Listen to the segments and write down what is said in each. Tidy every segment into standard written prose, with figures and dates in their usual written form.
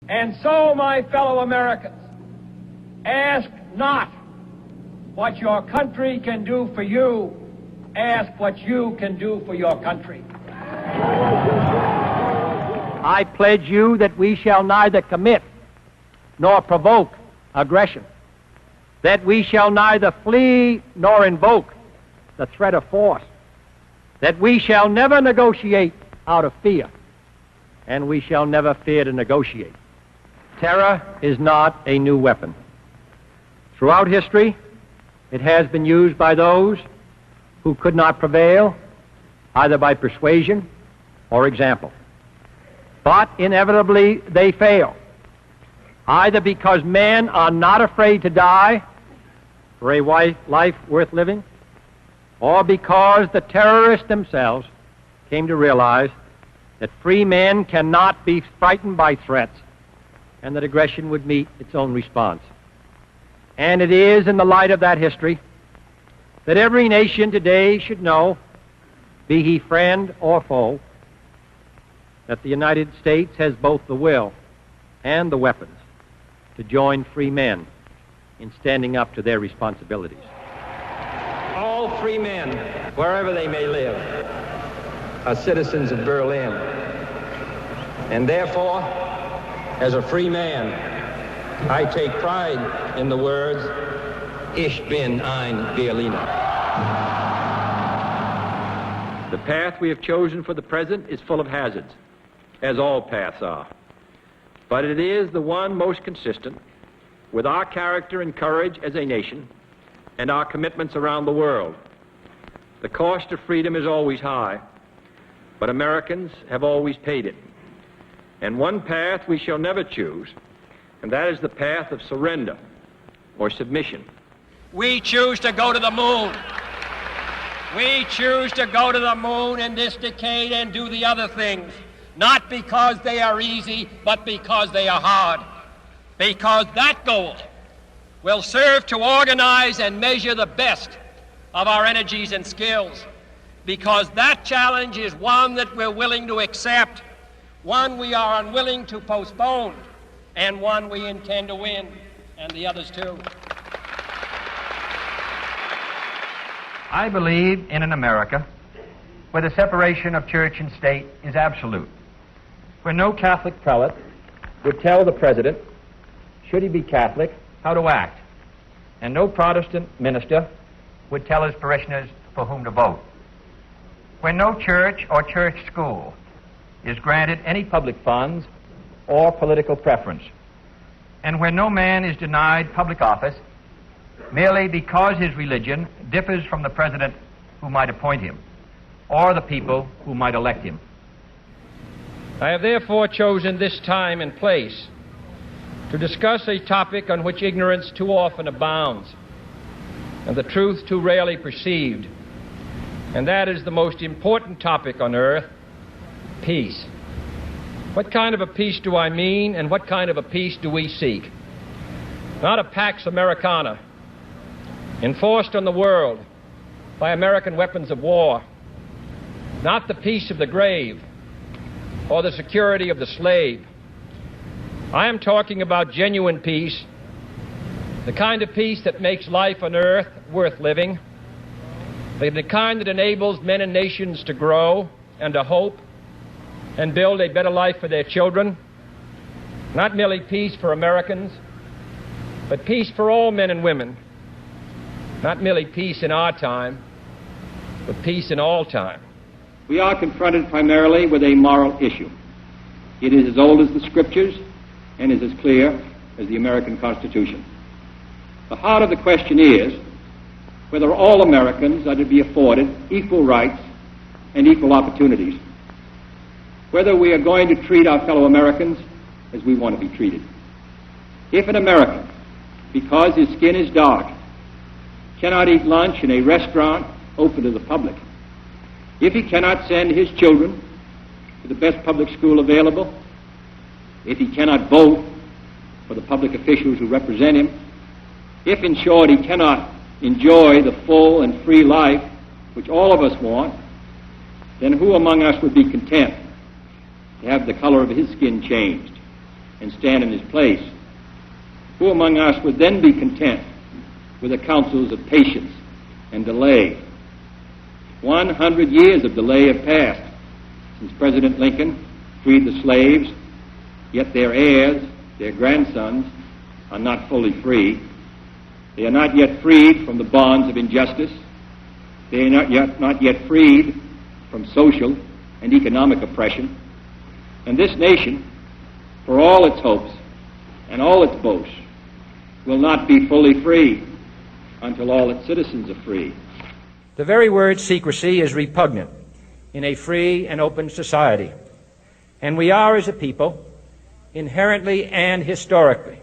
And so, my fellow Americans, ask not what your country can do for you, ask what you can do for your country. I pledge you that we shall neither commit nor provoke aggression, that we shall neither flee nor invoke the threat of force, that we shall never negotiate out of fear, and we shall never fear to negotiate. Terror is not a new weapon. Throughout history, it has been used by those who could not prevail either by persuasion or example. But inevitably they fail, either because men are not afraid to die for a life worth living, or because the terrorists themselves came to realize that free men cannot be frightened by threats and that aggression would meet its own response. And it is in the light of that history that every nation today should know, be he friend or foe, that the United States has both the will and the weapons to join free men in standing up to their responsibilities. All free men, wherever they may live, are citizens of Berlin. And therefore, as a free man, I take pride in the words, Ich bin ein Berliner. The path we have chosen for the present is full of hazards, as all paths are. But it is the one most consistent with our character and courage as a nation and our commitments around the world. The cost of freedom is always high, but Americans have always paid it. And one path we shall never choose, and that is the path of surrender or submission. We choose to go to the moon. We choose to go to the moon in this decade and do the other things, not because they are easy, but because they are hard. Because that goal will serve to organize and measure the best of our energies and skills. Because that challenge is one that we're willing to accept, one we are unwilling to postpone, and one we intend to win, and the others too. I believe in an America where the separation of church and state is absolute, where no Catholic prelate would tell the president, should he be Catholic, how to act, and no Protestant minister would tell his parishioners for whom to vote, where no church or church school is granted any public funds or political preference, and where no man is denied public office merely because his religion differs from the president who might appoint him or the people who might elect him. I have therefore chosen this time and place to discuss a topic on which ignorance too often abounds and the truth too rarely perceived, and that is the most important topic on earth, peace. What kind of a peace do I mean, and what kind of a peace do we seek? Not a Pax Americana, enforced on the world by American weapons of war, not the peace of the grave or the security of the slave. I am talking about genuine peace, the kind of peace that makes life on earth worth living, the kind that enables men and nations to grow and to hope and build a better life for their children. Not merely peace for Americans, but peace for all men and women. Not merely peace in our time, but peace in all time. We are confronted primarily with a moral issue. It is as old as the Scriptures and is as clear as the American Constitution. The heart of the question is whether all Americans are to be afforded equal rights and equal opportunities, whether we are going to treat our fellow Americans as we want to be treated. If an American, because his skin is dark, cannot eat lunch in a restaurant open to the public, if he cannot send his children to the best public school available, if he cannot vote for the public officials who represent him, if, in short, he cannot enjoy the full and free life which all of us want, then who among us would be content to have the color of his skin changed and stand in his place, who among us would then be content with the counsels of patience and delay? 100 years of delay have passed since President Lincoln freed the slaves, yet their heirs, their grandsons, are not fully free. They are not yet freed from the bonds of injustice. They are not yet freed from social and economic oppression. And this nation, for all its hopes and all its boasts, will not be fully free until all its citizens are free. The very word secrecy is repugnant in a free and open society, and we are, as a people, inherently and historically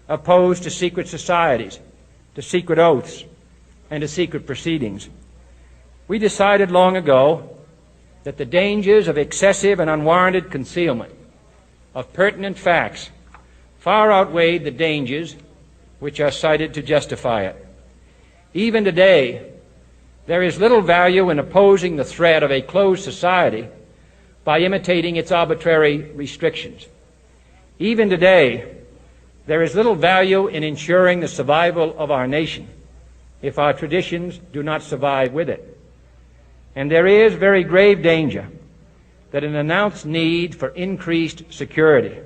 opposed to secret societies, to secret oaths, and to secret proceedings. We decided long ago that the dangers of excessive and unwarranted concealment of pertinent facts far outweighed the dangers which are cited to justify it. Even today, there is little value in opposing the threat of a closed society by imitating its arbitrary restrictions. Even today, there is little value in ensuring the survival of our nation if our traditions do not survive with it. And there is very grave danger that an announced need for increased security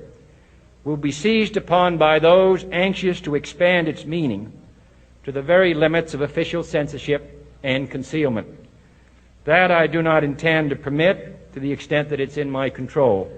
will be seized upon by those anxious to expand its meaning to the very limits of official censorship and concealment. That I do not intend to permit to the extent that it's in my control.